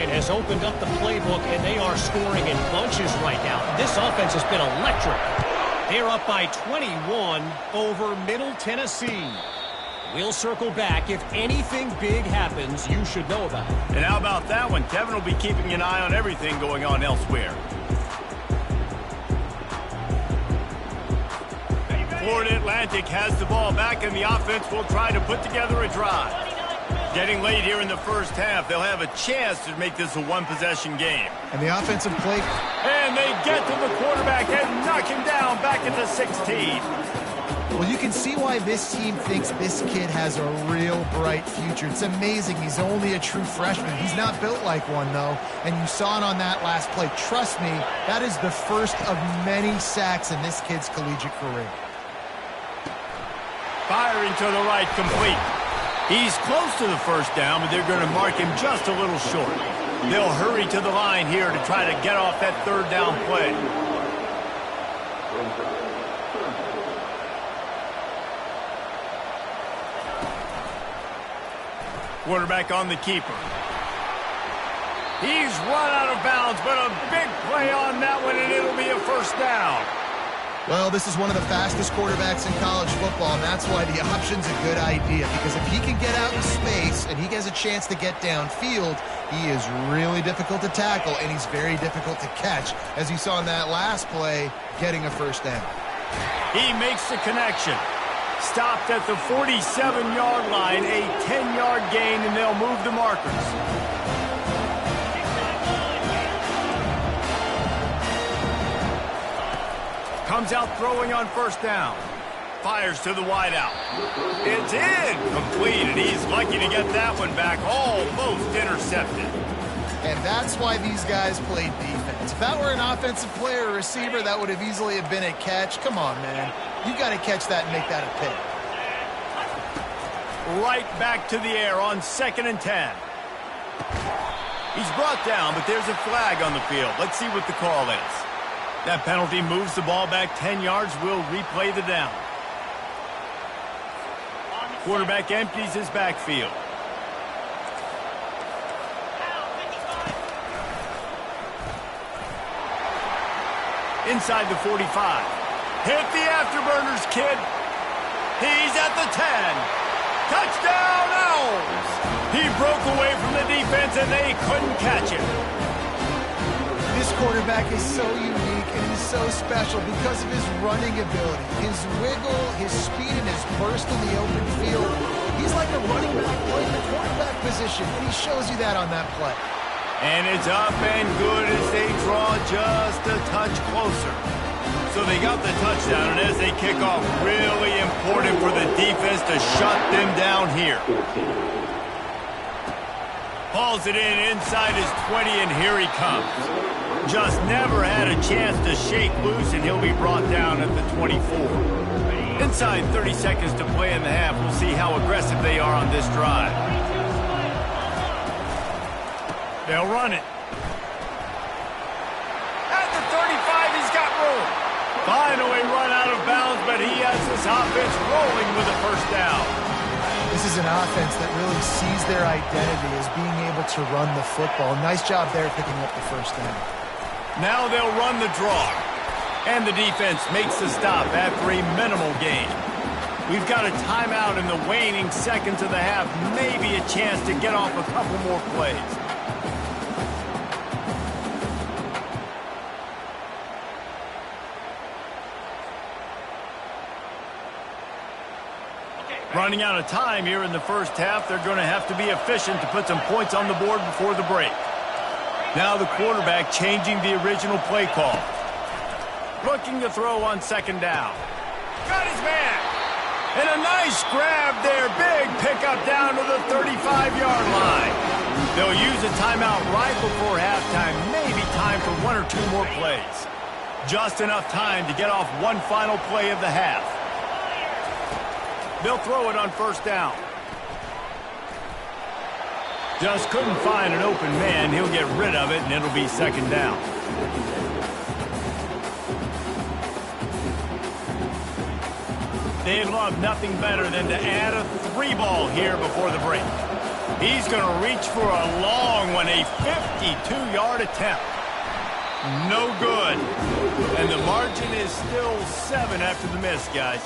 It has opened up the playbook, and they are scoring in bunches right now. This offense has been electric. They're up by 21 over Middle Tennessee. We'll circle back. If anything big happens, you should know about it. And how about that one? Kevin will be keeping an eye on everything going on elsewhere. Florida Atlantic has the ball back, and the offense will try to put together a drive. Getting late here in the first half, they'll have a chance to make this a one-possession game. And the offensive play. And they get to the quarterback and knock him down back at the 16. Well, you can see why this team thinks this kid has a real bright future. It's amazing. He's only a true freshman. He's not built like one, though. And you saw it on that last play. Trust me, that is the first of many sacks in this kid's collegiate career. Firing to the right, complete. He's close to the first down, but they're going to mark him just a little short. They'll hurry to the line here to try to get off that third down play. Quarterback on the keeper. He's run out of bounds, but a big play on that one, and it'll be a first down. Well, this is one of the fastest quarterbacks in college football, and that's why the option's a good idea. Because if he can get out in space and he has a chance to get downfield, he is really difficult to tackle, and he's very difficult to catch. As you saw in that last play, getting a first down. He makes the connection. Stopped at the 47-yard line, a 10-yard gain, and they'll move the markers. Comes out throwing on first down. Fires to the wideout. It's in. Complete, and he's lucky to get that one back. Almost intercepted. And that's why these guys played defense. If that were an offensive player or receiver, that would have easily have been a catch. Come on, man. You got to catch that and make that a pick. Right back to the air on 2nd and 10. He's brought down, but there's a flag on the field. Let's see what the call is. That penalty moves the ball back 10 yards. We'll replay the down. Quarterback empties his backfield. Inside the 45. Hit the afterburners, kid. He's at the 10. Touchdown, Owls! He broke away from the defense, and they couldn't catch him. This quarterback is so unique, and he's so special because of his running ability, his wiggle, his speed, and his burst in the open field. He's like a running back playing the quarterback position, and he shows you that on that play. And it's up and good as they draw just a touch closer. So they got the touchdown, and as they kick off, really important for the defense to shut them down here. Hauls it in inside his 20, and here he comes. Just never had a chance to shake loose, and he'll be brought down at the 24. Inside 30 seconds to play in the half. We'll see how aggressive they are on this drive. They'll run it. At the 35, he's got room. Finally run out of bounds, but he has this offense rolling with a first down. This is an offense that really sees their identity as being able to run the football. Nice job there picking up the first down. Now they'll run the draw. And the defense makes the stop after a minimal gain. We've got a timeout in the waning seconds of the half. Maybe a chance to get off a couple more plays. Running out of time here in the first half. They're going to have to be efficient to put some points on the board before the break. Now the quarterback changing the original play call. Looking to throw on 2nd down. Got his man. And a nice grab there. Big pickup down to the 35-yard line. They'll use a timeout right before halftime. Maybe time for one or two more plays. Just enough time to get off one final play of the half. They'll throw it on first down. Just couldn't find an open man. He'll get rid of it, and it'll be 2nd down. They'd love nothing better than to add a 3 ball here before the break. He's going to reach for a long one, a 52-yard attempt. No good. And the margin is still 7 after the miss, guys.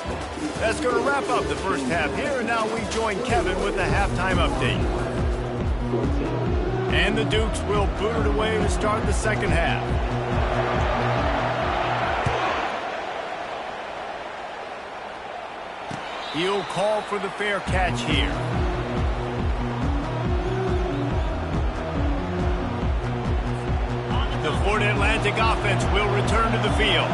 That's going to wrap up the first half here, and now we join Kevin with the halftime update. And the Dukes will boot it away to start the second half. He'll call for the fair catch here. The Florida Atlantic offense will return to the field.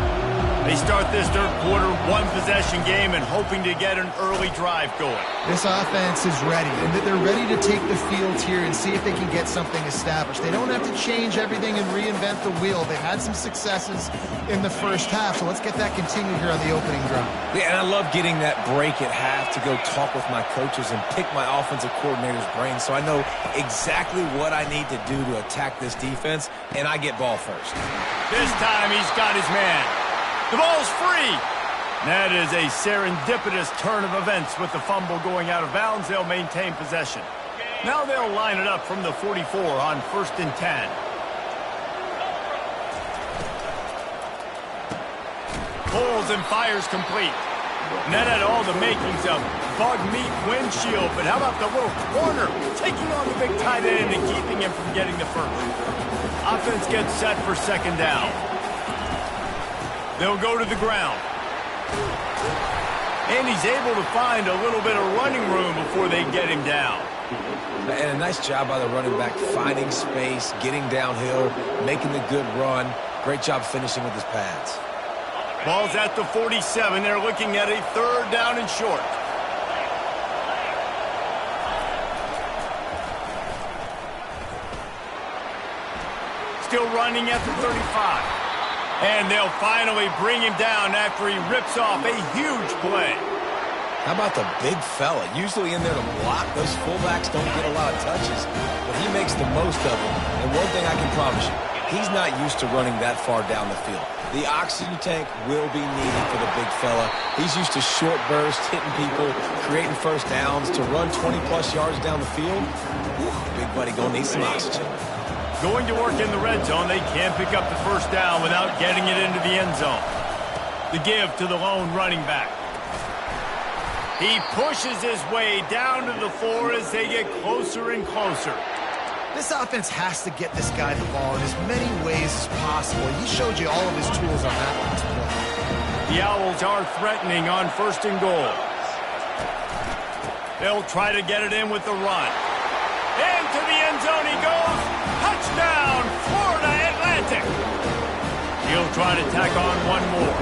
They start this third quarter one-possession game and hoping to get an early drive going. This offense is ready, and they're ready to take the field here and see if they can get something established. They don't have to change everything and reinvent the wheel. They had some successes in the first half, so let's get that continued here on the opening drive. Yeah, and I love getting that break at half to go talk with my coaches and pick my offensive coordinator's brain so I know exactly what I need to do to attack this defense, and I get ball first. This time he's got his man. The ball's free. That is a serendipitous turn of events with the fumble going out of bounds. They'll maintain possession. Now they'll line it up from the 44 on 1st and 10. Pulls and fires complete. And that had all the makings of bug meat windshield, but how about the little corner taking on the big tight end and keeping him from getting the first? Offense gets set for second down. They'll go to the ground. And he's able to find a little bit of running room before they get him down. And a nice job by the running back, finding space, getting downhill, making the good run. Great job finishing with his pads. Ball's at the 47. They're looking at a third down and short. Still running at the 35. And they'll finally bring him down after he rips off a huge play. How about the big fella? Usually in there to block. Those fullbacks don't get a lot of touches, but he makes the most of them. And one thing I can promise you, he's not used to running that far down the field. The oxygen tank will be needed for the big fella. He's used to short bursts, hitting people, creating first downs. To run 20-plus yards down the field, whew, big buddy gonna need some oxygen. Going to work in the red zone, they can't pick up the first down without getting it into the end zone. The give to the lone running back. He pushes his way down to the floor as they get closer and closer. This offense has to get this guy the ball in as many ways as possible. He showed you all of his tools on that last play. The Owls are threatening on 1st and goal. They'll try to get it in with the run. Into the end zone he goes. Touchdown, Florida Atlantic. He'll try to tack on one more.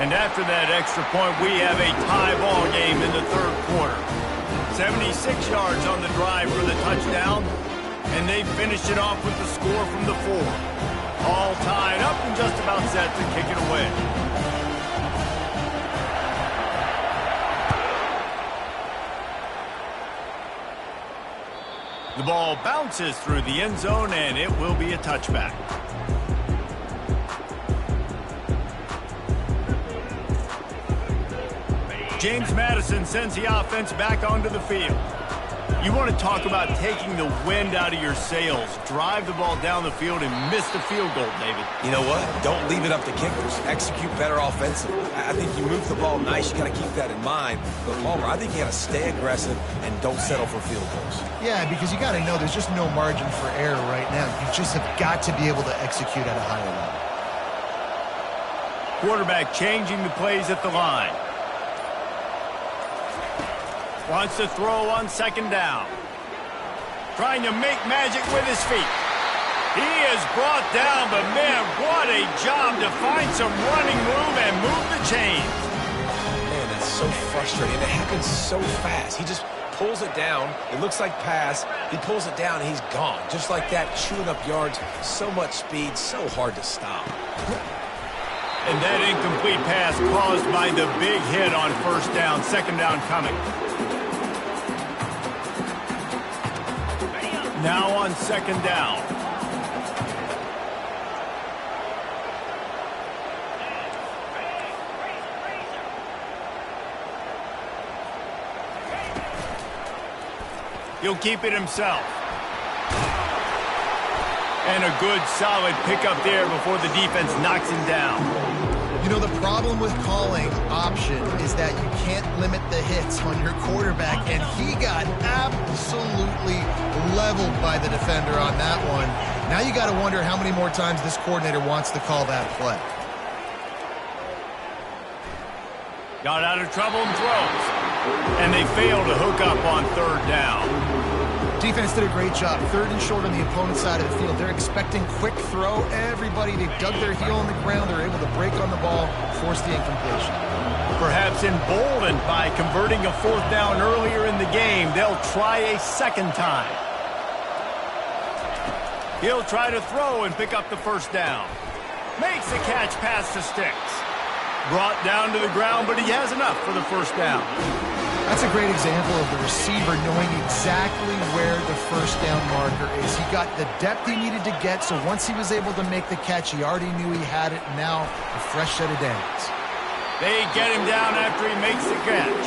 And after that extra point, we have a tie ball game in the third quarter. 76 yards on the drive for the touchdown, and they finished it off with the score from the 4. All tied up and just about set to kick it away. The ball bounces through the end zone, and it will be a touchback. James Madison sends the offense back onto the field. You want to talk about taking the wind out of your sails. Drive the ball down the field and miss the field goal, David. You know what? Don't leave it up to kickers. Execute better offensively. I think you move the ball nice. You got to keep that in mind. But, Palmer, I think you got to stay aggressive and don't settle for field goals. Yeah, because you got to know there's just no margin for error right now. You just have got to be able to execute at a higher level. Quarterback changing the plays at the line. Wants to throw on 2nd down. Trying to make magic with his feet. He is brought down, but man, what a job to find some running room and move the chains. Man, that's so frustrating. It happens so fast. He just pulls it down. It looks like pass. He pulls it down, and he's gone. Just like that, chewing up yards. So much speed, so hard to stop. And that incomplete pass caused by the big hit on 1st down. 2nd down coming. Now on 2nd down. He'll keep it himself. And a good, solid pickup there before the defense knocks him down. You know, the problem with calling option is that you can't limit the hits on your quarterback, and he got absolutely leveled by the defender on that one. Now you got to wonder how many more times this coordinator wants to call that play. Got out of trouble and throws. And they fail to hook up on third down. Defense did a great job. Third and short on the opponent's side of the field. They're expecting quick throw. Everybody, they dug their heel on the ground. They're able to break on the ball, force the incompletion. Perhaps emboldened by converting a fourth down earlier in the game, they'll try a second time. He'll try to throw and pick up the first down. Makes the catch past the sticks. Brought down to the ground, but he has enough for the first down. That's a great example of the receiver knowing exactly where the first down marker is. He got the depth he needed to get, so once he was able to make the catch, he already knew he had it. Now, a fresh set of downs. They get him down after he makes the catch.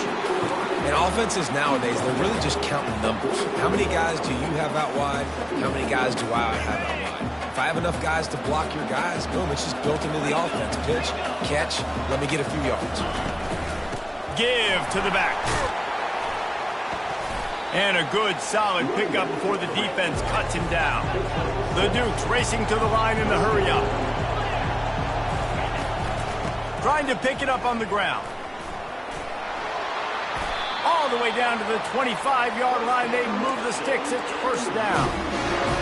And offenses nowadays, they're really just counting numbers. How many guys do you have out wide? How many guys do I have out wide? If I have enough guys to block your guys, boom, it's just built into the offense. Pitch, catch, let me get a few yards. Give to the back. And a good, solid pickup before the defense cuts him down. The Dukes racing to the line in the hurry-up. Trying to pick it up on the ground. All the way down to the 25-yard line. They move the sticks. It's first down.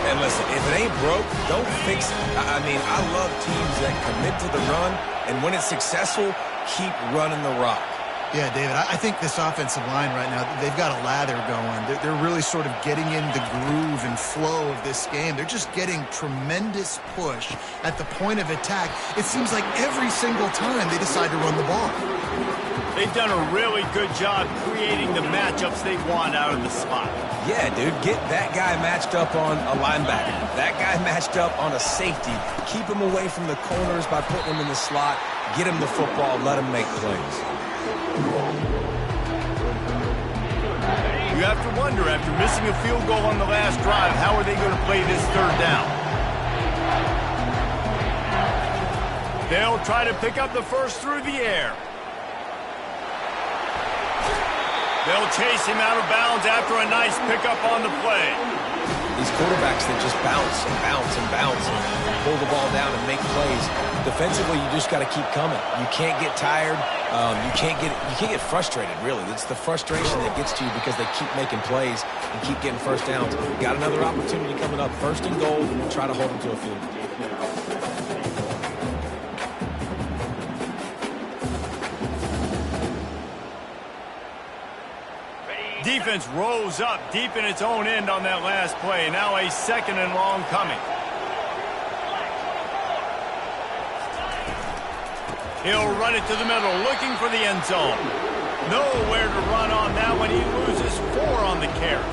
And listen, if it ain't broke, don't fix it. I mean, I love teams that commit to the run, and when it's successful, keep running the rock. Yeah, David, I think this offensive line right now, they've got a lather going. They're really sort of getting in the groove and flow of this game. They're just getting tremendous push at the point of attack. It seems like every single time they decide to run the ball. They've done a really good job creating the matchups they want out of the slot. Yeah, dude, get that guy matched up on a linebacker. That guy matched up on a safety. Keep him away from the corners by putting him in the slot. Get him the football. Let him make plays. You have to wonder, after missing a field goal on the last drive, how are they going to play this third down? They'll try to pick up the first through the air. They'll chase him out of bounds after a nice pickup on the play. These quarterbacks that just bounce and bounce and bounce and pull the ball down and make plays. Defensively, you just got to keep coming. You can't get tired. You can't get frustrated, really. It's the frustration that gets to you because they keep making plays and keep getting first downs. Got another opportunity coming up. First and goal, try to hold them to a field goal. Defense rose up deep in its own end on that last play. Now a second and long coming. He'll run it to the middle, looking for the end zone. Nowhere to run on that one. He loses 4 on the carry.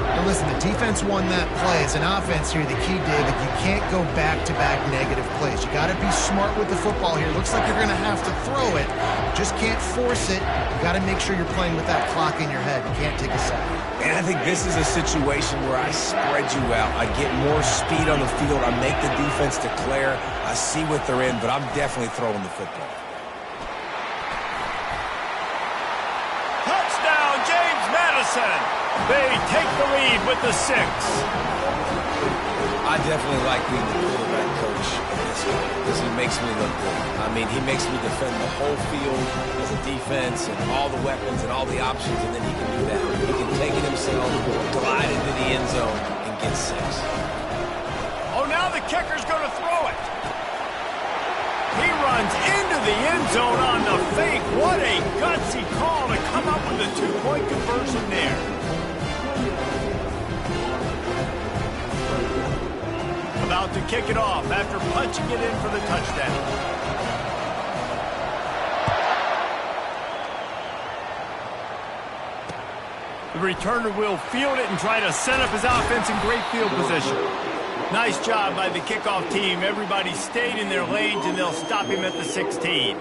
And listen, the defense won that play. As an offense here, the key, David, you can't go back-to-back negative plays. You got to be smart with the football here. Looks like you're going to have to throw it. You just can't force it. You got to make sure you're playing with that clock in your head. You can't take a sack. And I think this is a situation where I spread you out. I get more speed on the field. I make the defense declare. I see what they're in, but I'm definitely throwing the football. Touchdown, James Madison. They take the lead with the 6. I definitely like being the quarterback coach of this game because he makes me look good. I mean, he makes me defend the whole field as a defense and all the weapons and all the options, and then he can do that. He can take it himself, glide into the end zone, and get 6. Oh, now the kicker's going to throw it. He runs into the end zone on the fake. What a gutsy call to come up with a 2-point conversion there. About to kick it off after punching it in for the touchdown. The returner will field it and try to set up his offense in great field position. Nice job by the kickoff team. Everybody stayed in their lanes, and they'll stop him at the 16.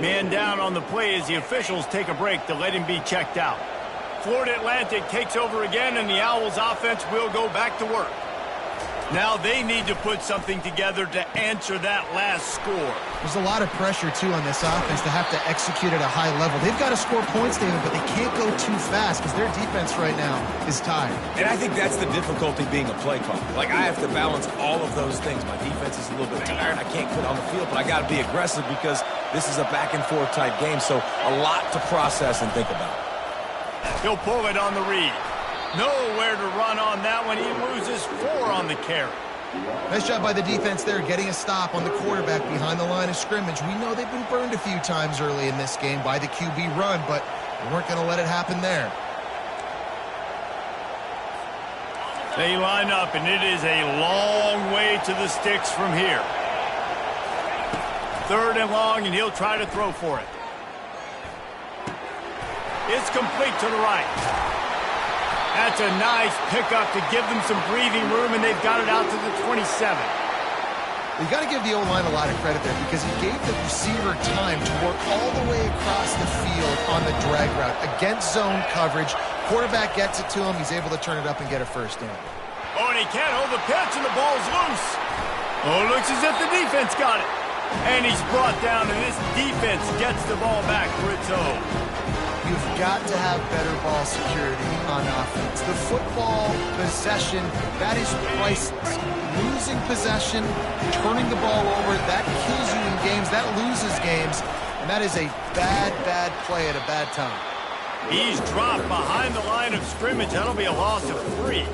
Man down on the play as the officials take a break to let him be checked out. Florida Atlantic takes over again, and the Owls offense will go back to work. Now they need to put something together to answer that last score. There's a lot of pressure, too, on this offense to have to execute at a high level. They've got to score points, David, but they can't go too fast because their defense right now is tired. And I think that's the difficulty being a play caller. Like, I have to balance all of those things. My defense is a little bit tired. I can't quit on the field, but I got to be aggressive because this is a back-and-forth type game, so a lot to process and think about. He'll pull it on the read. Nowhere to run on that one. He loses 4 on the carry. Nice job by the defense there, getting a stop on the quarterback behind the line of scrimmage. We know they've been burned a few times early in this game by the QB run, but we weren't going to let it happen there. They line up, and it is a long way to the sticks from here. 3rd and long, and he'll try to throw for it. It's complete to the right. That's a nice pickup to give them some breathing room, and they've got it out to the 27. You got to give the O-line a lot of credit there because he gave the receiver time to work all the way across the field on the drag route against zone coverage. Quarterback gets it to him. He's able to turn it up and get a first down. Oh, and he can't hold the pitch, and the ball's loose. Oh, it looks as if the defense got it. And he's brought down, and this defense gets the ball back for its own. You've got to have better ball security on offense. The football possession, that is priceless. Losing possession, turning the ball over, that kills you in games, that loses games, and that is a bad, bad play at a bad time. He's dropped behind the line of scrimmage. That'll be a loss of 3.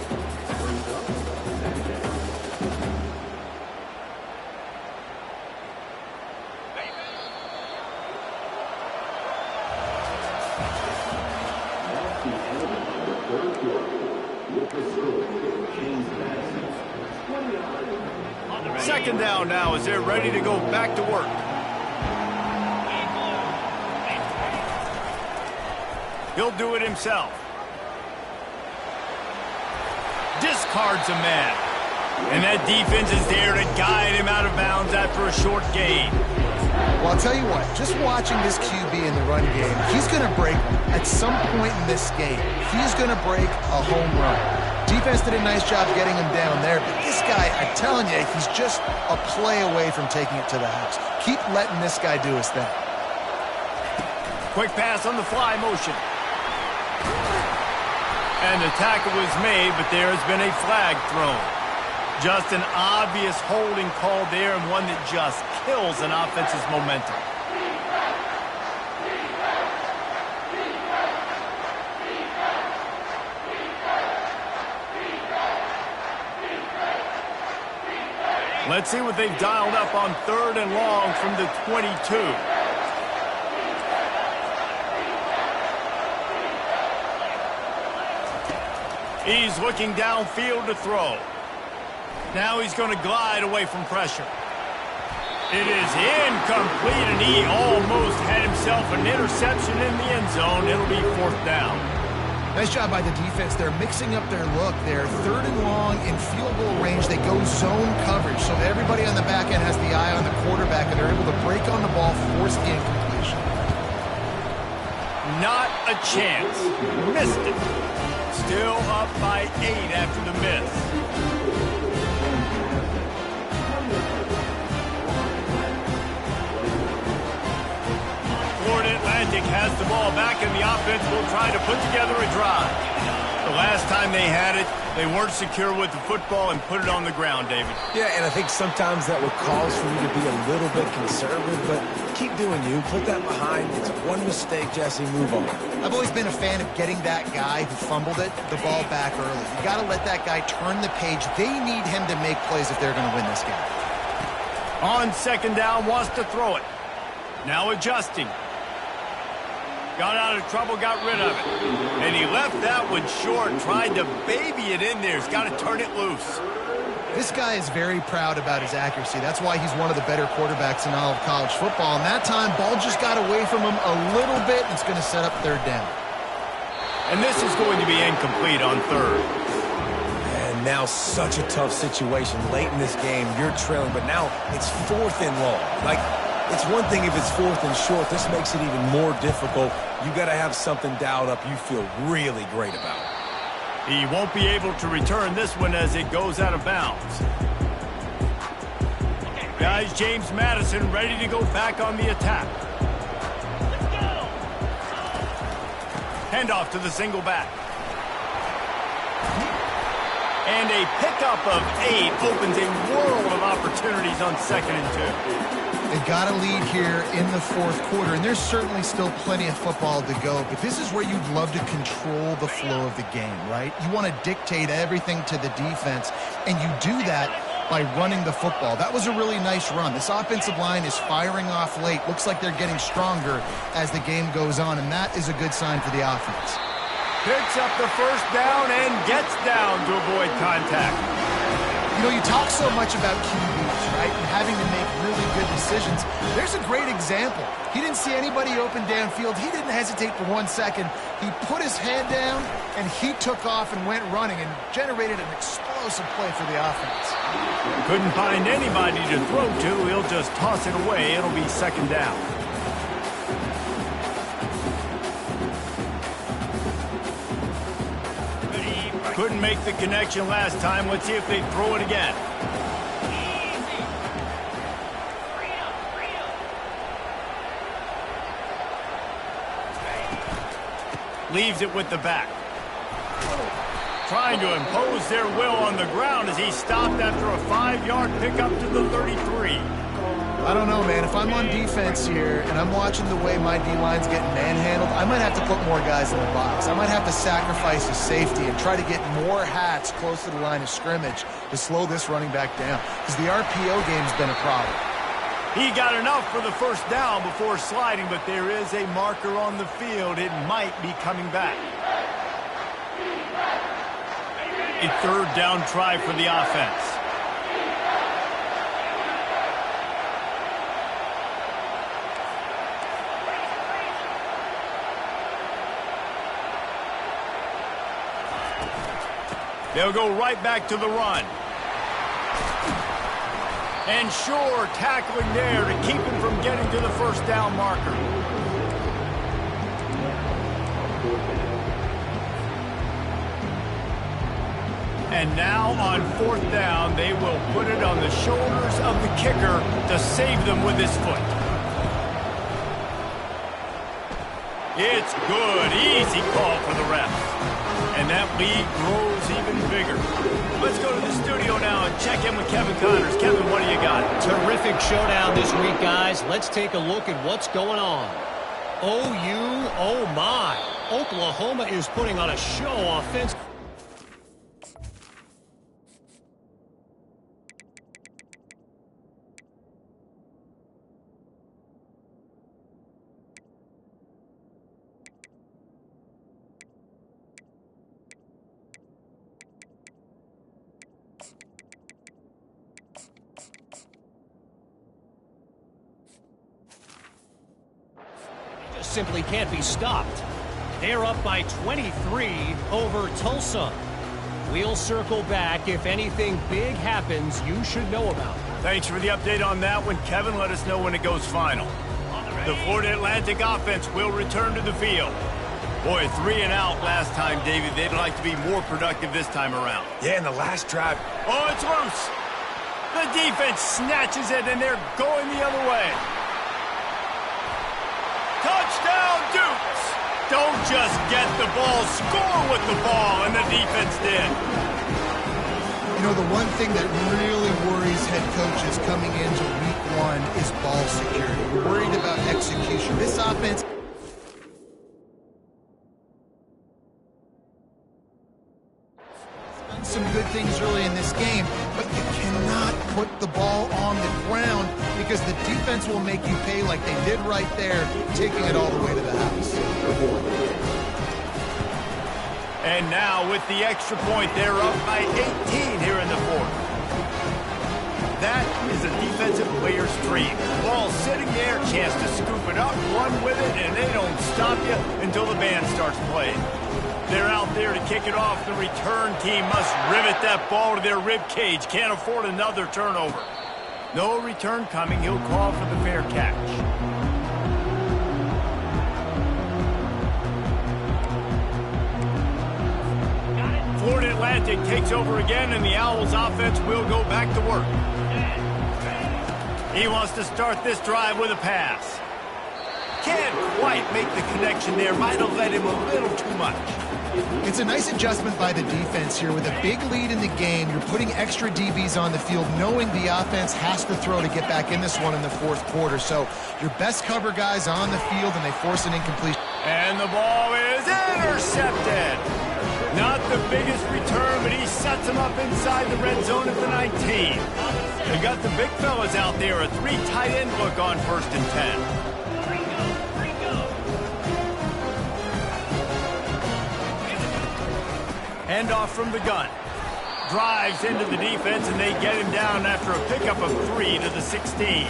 Second down now as they're ready to go back to work. He'll do it himself. Discards a man. And that defense is there to guide him out of bounds after a short gain. Well, I'll tell you what, just watching this QB in the run game, he's going to break one. At some point in this game, he's going to break a home run. Defense did a nice job getting him down there, but this guy, I'm telling you, he's just a play away from taking it to the house. Keep letting this guy do his thing. Quick pass on the fly motion. And the tackle was made, but there has been a flag thrown. Just an obvious holding call there, and one that just kills an offense's momentum. Let's see what they've dialed up on 3rd and long from the 22. He's looking downfield to throw. Now he's going to glide away from pressure. It is incomplete, and he almost had himself an interception in the end zone. It'll be 4th down. Nice job by the defense. They're mixing up their look. They're 3rd and long in field goal range. They go zone coverage, so everybody on the back end has the eye on the quarterback, and they're able to break on the ball, force the incompletion. Not a chance. Missed it. Still up by 8 after the miss. Florida Atlantic has the ball back, and the offense will try to put together a drive. The last time they had it, they weren't secure with the football and put it on the ground, David. Yeah, and I think sometimes that would cause for you to be a little bit conservative, but keep doing you. Put that behind. It's one mistake, Jesse. Move on. I've always been a fan of getting that guy who fumbled it, the ball back early. You got to let that guy turn the page. They need him to make plays if they're going to win this game. On 2nd down, wants to throw it. Now adjusting. Got out of trouble, got rid of it. And he left that one short, tried to baby it in there. He's got to turn it loose. This guy is very proud about his accuracy. That's why he's one of the better quarterbacks in all of college football. And that time, ball just got away from him a little bit. It's going to set up 3rd down. And this is going to be incomplete on 3rd. And now such a tough situation late in this game. You're trailing, but now it's 4th and long. Like, It's one thing if it's 4th and short. This makes it even more difficult. You got to have something dialed up you feel really great about. He won't be able to return this one as it goes out of bounds. Guys, James Madison ready to go back on the attack. Handoff to the single back. And a pickup of 8 opens a world of opportunities on 2nd and 2. They got a lead here in the 4th quarter, and there's certainly still plenty of football to go, but this is where you'd love to control the flow of the game, right? You want to dictate everything to the defense, and you do that by running the football. That was a really nice run. This offensive line is firing off late. Looks like they're getting stronger as the game goes on, and that is a good sign for the offense. Picks up the first down and gets down to avoid contact. You know, you talk so much about QBs, right, and having to make really good decisions. There's a great example. He didn't see anybody open downfield. He didn't hesitate for 1 second. He put his head down, and he took off and went running and generated an explosive play for the offense. Couldn't find anybody to throw to. He'll just toss it away. It'll be 2nd down. Couldn't make the connection last time. Let's see if they throw it again. Leaves it with the back. Trying to impose their will on the ground as he stopped after a 5-yard pickup to the 33. I don't know, man. If I'm on defense here and I'm watching the way my D-line's getting manhandled, I might have to put more guys in the box. I might have to sacrifice his safety and try to get more hats close to the line of scrimmage to slow this running back down, because the RPO game's been a problem. He got enough for the first down before sliding, but there is a marker on the field. It might be coming back. A 3rd down try for the offense. They'll go right back to the run. And sure, tackling there to keep him from getting to the first down marker. And now on 4th down, they will put it on the shoulders of the kicker to save them with his foot. It's good. Easy call for the ref. And that lead grows even bigger. Let's go to the studio now and check in with Kevin Connors. Kevin, what do you got? Terrific showdown this week, guys. Let's take a look at what's going on. OU, oh my. Oklahoma is putting on a show offense. Simply can't be stopped. They're up by 23 over Tulsa. We'll circle back if anything big happens you should know about. Thanks for the update on that one, Kevin. Let us know when it goes final. The Florida Atlantic offense will return to the field. Boy, 3 and out last time, David. They'd like to be more productive this time around. Yeah, in the last drive. Oh, it's loose. The defense snatches it, and they're going the other way. Touchdown, Dukes! Don't just get the ball, score with the ball, and the defense did. You know, the one thing that really worries head coaches coming into week 1 is ball security. We're worried about execution. This offense... done some good things early in this game, but you cannot put the ball on the ground because the defense will make you pay like they did right there, taking it all the way to the house. And now with the extra point, they're up by 18 here in the 4th. That is a defensive player's dream. Ball sitting there, chance to scoop it up, run with it, and they don't stop you until the band starts playing. They're out there to kick it off. The return team must rivet that ball to their rib cage. Can't afford another turnover. No return coming. He'll call for the fair catch. Florida Atlantic takes over again, and the Owls offense will go back to work. He wants to start this drive with a pass. Can't quite make the connection there. Might have led him a little too much. It's a nice adjustment by the defense here. With a big lead in the game, you're putting extra DBs on the field, knowing the offense has to throw to get back in this one in the fourth quarter. So your best cover guys on the field, and they force an incompletion. And the ball is intercepted. Not the biggest return, but he sets him up inside the red zone at the 19. They got the big fellas out there. A 3 tight end look on 1st and 10. Handoff from the gun. Drives into the defense, and they get him down after a pickup of 3 to the 16.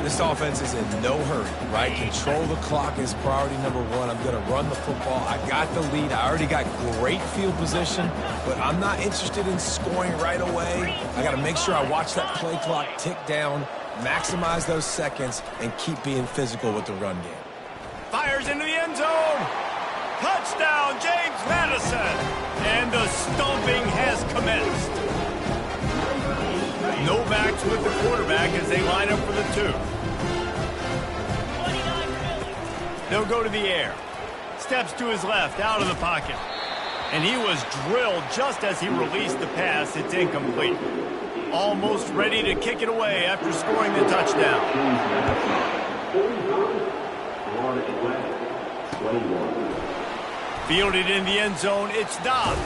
This offense is in no hurry, right? Control the clock is priority number 1. I'm going to run the football. I got the lead. I already got great field position, but I'm not interested in scoring right away. I got to make sure I watch that play clock tick down, maximize those seconds, and keep being physical with the run game. Fires into the end zone. Touchdown, James Madison. And the stomping has commenced. No backs with the quarterback as they line up for the 2. They'll go to the air. Steps to his left, out of the pocket. And he was drilled just as he released the pass. It's incomplete. Almost ready to kick it away after scoring the touchdown. Fielded in the end zone, it's Dobbs.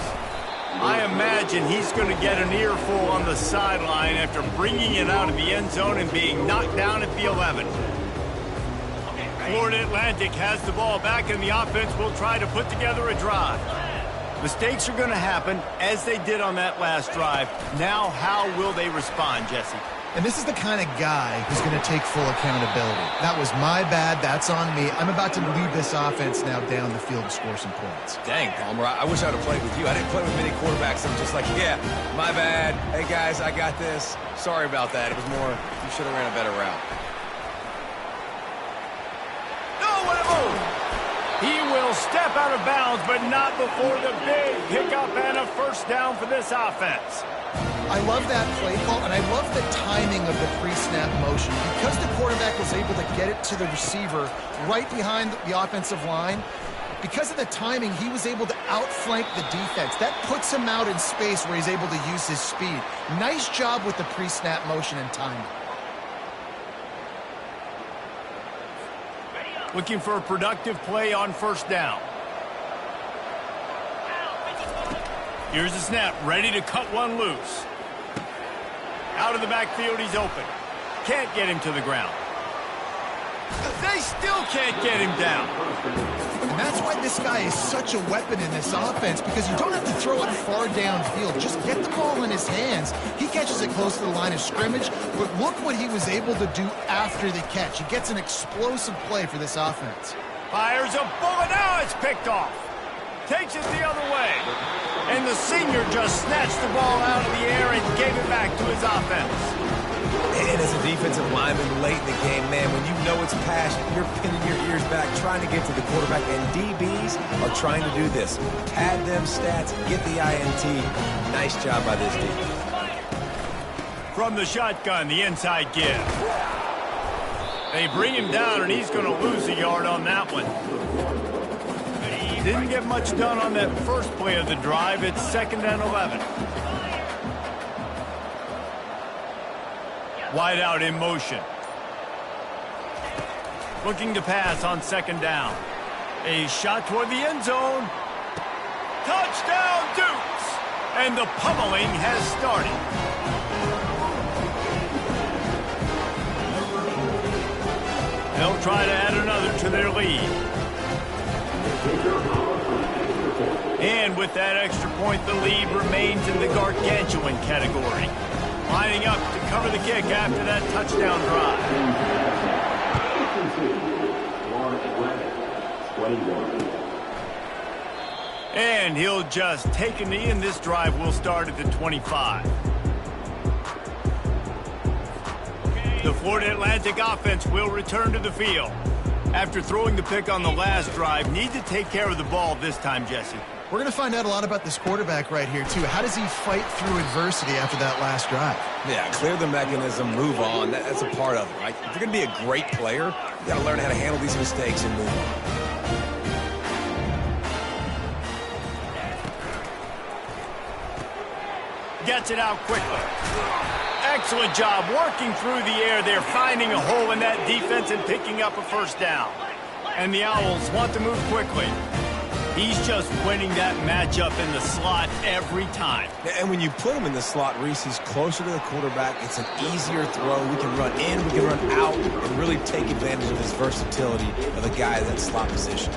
I imagine he's going to get an earful on the sideline after bringing it out of the end zone and being knocked down at the 11. Florida Atlantic has the ball back, and the offense will try to put together a drive. Mistakes are going to happen, as they did on that last drive. Now, how will they respond, Jesse? And this is the kind of guy who's going to take full accountability. That was my bad. That's on me. I'm about to lead this offense now down the field to score some points. Dang, Palmer, I wish I would have played with you. I didn't play with many quarterbacks. I'm just like, yeah, my bad. Hey, guys, I got this. Sorry about that. It was more, you should have ran a better route. No, what a move! He will step out of bounds, but not before the big pickup and a first down for this offense. I love that play call, and I love the timing of the pre-snap motion. Because the quarterback was able to get it to the receiver right behind the offensive line, because of the timing, he was able to outflank the defense. That puts him out in space where he's able to use his speed. Nice job with the pre-snap motion and timing. Looking for a productive play on first down. Here's the snap, ready to cut one loose. Out of the backfield, he's open. Can't get him to the ground. They still can't get him down. And that's why this guy is such a weapon in this offense, because you don't have to throw it far downfield. Just get the ball in his hands. He catches it close to the line of scrimmage, but look what he was able to do after the catch. He gets an explosive play for this offense. Fires a bullet. Now it's picked off. Takes it the other way. And the senior just snatched the ball out of the air and gave it back to his offense. And as a defensive lineman late in the game, man, when you know it's passion, you're pinning your ears back, trying to get to the quarterback, and DBs are trying to do this. Pad them stats, get the INT. Nice job by this defense. From the shotgun, the inside give. They bring him down, and he's going to lose a yard on that one. Didn't get much done on that first play of the drive. It's 2nd and 11. Wide out in motion. Looking to pass on 2nd down. A shot toward the end zone. Touchdown, Dukes! And the pummeling has started. They'll try to add another to their lead. And with that extra point, the lead remains in the gargantuan category. Lining up to cover the kick after that touchdown drive. And he'll just take a knee, and this drive will start at the 25. Florida Atlantic offense will return to the field. After throwing the pick on the last drive, need to take care of the ball this time, Jesse. We're going to find out a lot about this quarterback right here, too. How does he fight through adversity after that last drive? Yeah, clear the mechanism, move on. That's a part of it, right? If you're going to be a great player, you got to learn how to handle these mistakes and move on. Gets it out quickly. Excellent job working through the air there, finding a hole in that defense and picking up a first down. And the Owls want to move quickly. He's just winning that matchup in the slot every time. And when you put him in the slot, Reese, he's closer to the quarterback. It's an easier throw. We can run in, we can run out, and really take advantage of his versatility of the guy in that slot position.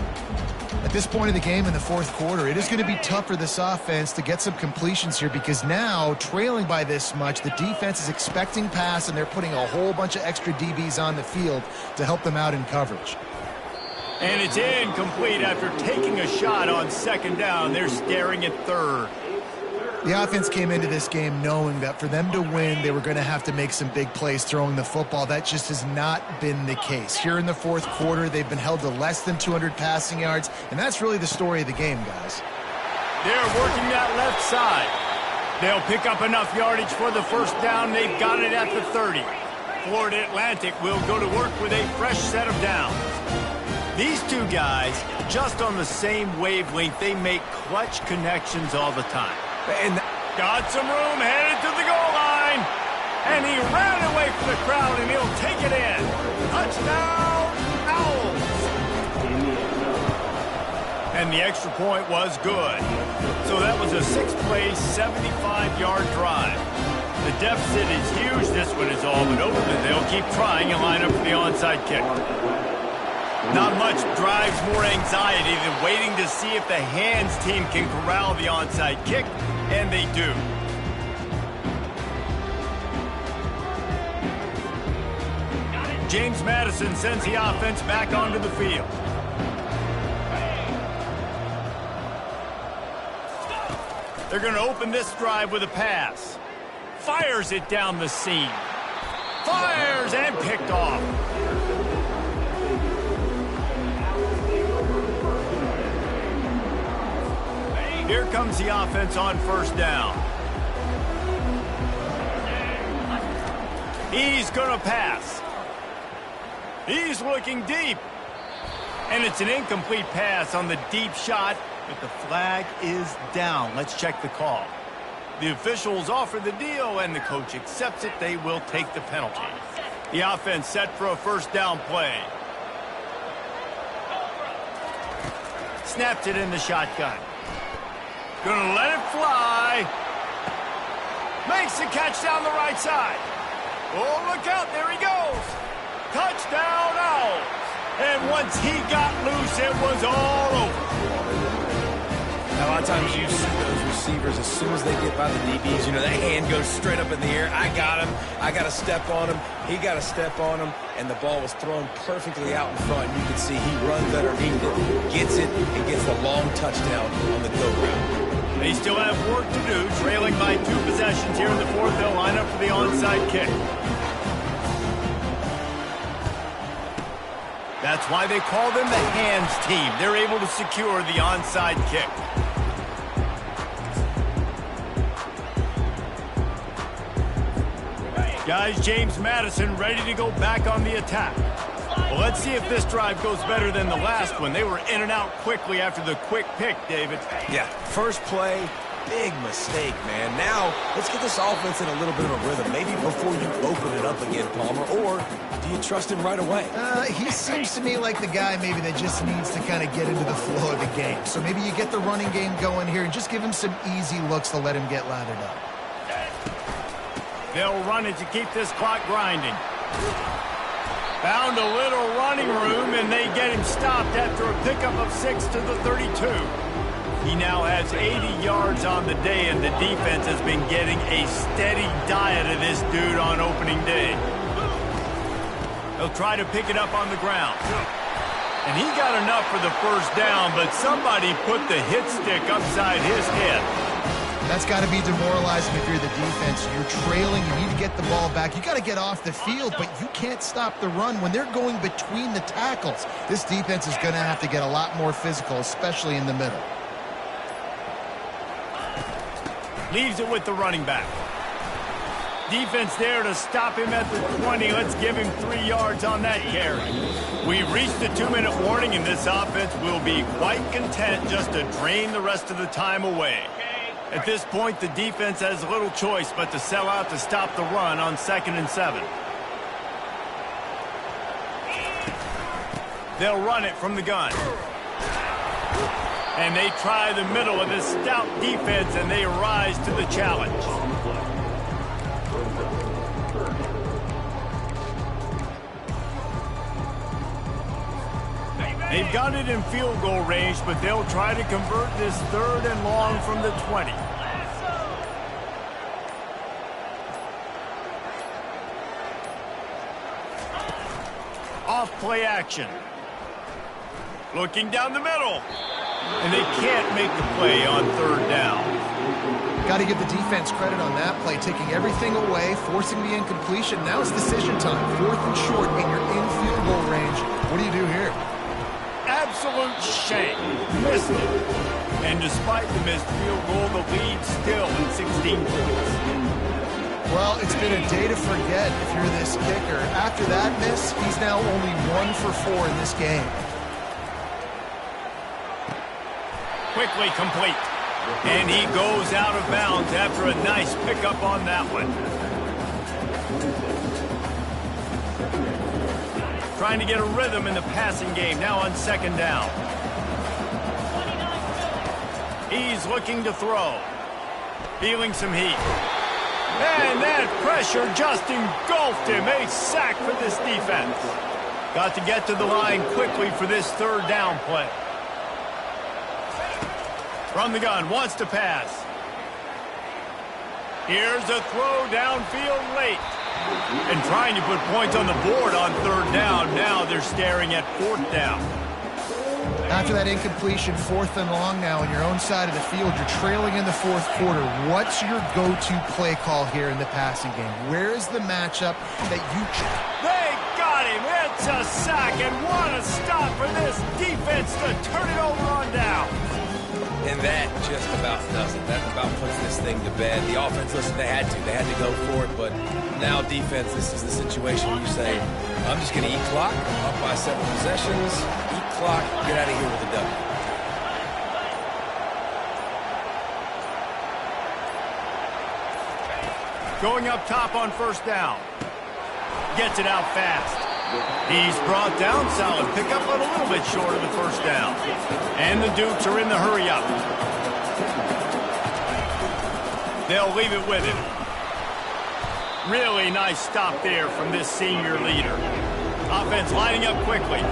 At this point in the game in the fourth quarter, it is going to be tough for this offense to get some completions here because now, trailing by this much, the defense is expecting pass, and they're putting a whole bunch of extra DBs on the field to help them out in coverage. And it's incomplete after taking a shot on second down. They're staring at third. The offense came into this game knowing that for them to win, they were going to have to make some big plays throwing the football. That just has not been the case. Here in the fourth quarter, they've been held to less than 200 passing yards, and that's really the story of the game, guys. They're working that left side. They'll pick up enough yardage for the first down. They've got it at the 30. Florida Atlantic will go to work with a fresh set of downs. These two guys, just on the same wavelength, they make clutch connections all the time. And got some room, headed to the goal line. And he ran away from the crowd, and he'll take it in. Touchdown, Owls. And the extra point was good. So that was a 6-play, 75-yard drive. The deficit is huge. This one is all but over, but they'll keep trying and line up for the onside kick. Not much drives more anxiety than waiting to see if the hands team can corral the onside kick, and they do. James Madison sends the offense back onto the field. They're going to open this drive with a pass. Fires it down the seam. Fires and picked off. Here comes the offense on first down. He's going to pass. He's looking deep. And it's an incomplete pass on the deep shot, but the flag is down. Let's check the call. The officials offer the deal, and the coach accepts it. They will take the penalty. The offense set for a first down play. Snaps it in the shotgun. Gonna let it fly. Makes the catch down the right side. Oh, look out, there he goes. Touchdown, Owls. And once he got loose, it was all over. Now, a lot of times you see those receivers, as soon as they get by the DBs, you know, that hand goes straight up in the air. I got him. I got to step on him. He got to step on him. And the ball was thrown perfectly out in front. You can see he runs underneath it, gets it, and gets the long touchdown on the go route. They still have work to do, trailing by 2 possessions here in the fourth. They'll line up for the onside kick. That's why they call them the hands team. They're able to secure the onside kick. Guys, James Madison ready to go back on the attack. Well, let's see if this drive goes better than the last one. They were in and out quickly after the quick pick, David. Yeah, first play, big mistake, man. Now, let's get this offense in a little bit of a rhythm. Maybe before you open it up again, Palmer, or do you trust him right away? He seems to me like the guy maybe that just needs to kind of get into the flow of the game. So maybe you get the running game going here and just give him some easy looks to let him get lathered up. They'll run it to keep this clock grinding. Found a little running room, and they get him stopped after a pickup of 6 to the 32. He now has 80 yards on the day, and the defense has been getting a steady diet of this dude on opening day. They'll try to pick it up on the ground. And he got enough for the first down, but somebody put the hit stick upside his head. That's got to be demoralizing if you're the defense. You're trailing, you need to get the ball back. You got to get off the field, but you can't stop the run when they're going between the tackles. This defense is going to have to get a lot more physical, especially in the middle. Leaves it with the running back. Defense there to stop him at the 20. Let's give him 3 yards on that carry. We've reached the 2-minute warning, and this offense will be quite content just to drain the rest of the time away. At this point, the defense has little choice but to sell out to stop the run on 2nd and 7. They'll run it from the gun. And they try the middle of this stout defense, and they rise to the challenge. They've got it in field goal range, but they'll try to convert this 3rd and long from the 20. Off play action. Looking down the middle. And they can't make the play on 3rd down. Got to give the defense credit on that play, taking everything away, forcing the incompletion. Now it's decision time. 4th and short, and you're in field goal range. What do you do here? Absolute shame. Missed it. And despite the missed field goal, the lead still at 16 points. Well, it's been a day to forget if you're this kicker. After that miss, he's now only 1 for 4 in this game. Quickly complete. And he goes out of bounds after a nice pickup on that one. Trying to get a rhythm in the passing game now on 2nd down. He's looking to throw. Feeling some heat. And that pressure just engulfed him. A sack for this defense. Got to get to the line quickly for this 3rd down play. From the gun, wants to pass. Here's a throw downfield late. And trying to put points on the board on 3rd down. Now they're staring at 4th down. After that incompletion, 4th and long now on your own side of the field, you're trailing in the 4th quarter. What's your go-to play call here in the passing game? Where is the matchup that you... They got him. It's a sack, and what a stop for this defense to turn it over on down. And that just about does it. That about puts this thing to bed. The offense, listen, they had to go for it, but now defense, this is the situation where you say, I'm just going to eat clock, up by 7 possessions, eat clock, get out of here with a W. Going up top on 1st down. Gets it out fast. He's brought down, solid pickup, but a little bit short of the 1st down. And the Dukes are in the hurry up. They'll leave it with him. Really nice stop there from this senior leader. Offense lining up quickly.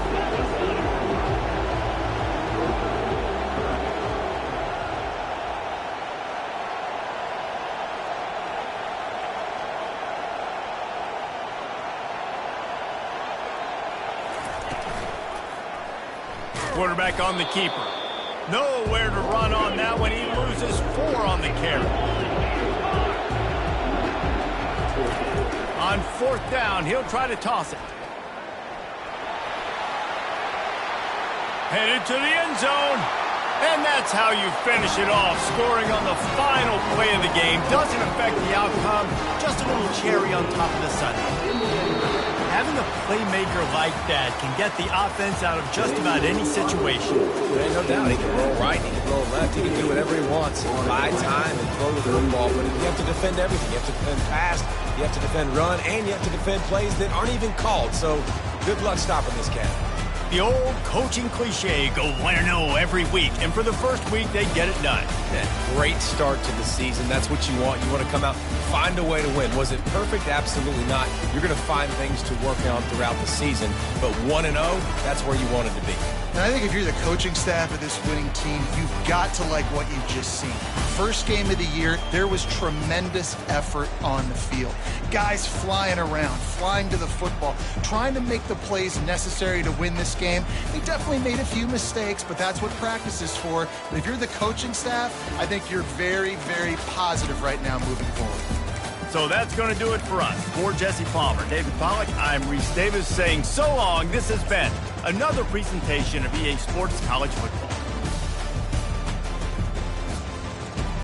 Quarterback on the keeper. Nowhere to run on that one. He loses 4 on the carry. On 4th down, he'll try to toss it. Headed to the end zone. And that's how you finish it off. Scoring on the final play of the game. Doesn't affect the outcome. Just a little cherry on top of the sundae. Having a playmaker like that can get the offense out of just about any situation. No doubt. He can roll right, he can roll left, he can do whatever he wants. Buy time and throw the football, but you have to defend everything. You have to defend pass, you have to defend run, and you have to defend plays that aren't even called. So good luck stopping this cat. The old coaching cliche, go win or no every week. And for the first week, they get it done. That great start to the season. That's what you want. You want to come out, find a way to win. Was it perfect? Absolutely not. You're going to find things to work on throughout the season. But 1-0, that's where you wanted to be. And I think if you're the coaching staff of this winning team, you've got to like what you've just seen. first game of the year, there was tremendous effort on the field. Guys flying around, flying to the football, trying to make the plays necessary to win this game. They definitely made a few mistakes, but that's what practice is for. But if you're the coaching staff, I think you're very, very positive right now moving forward. So that's going to do it for us. For Jesse Palmer, David Pollack, I'm Reese Davis saying so long. This has been another presentation of EA Sports College Football.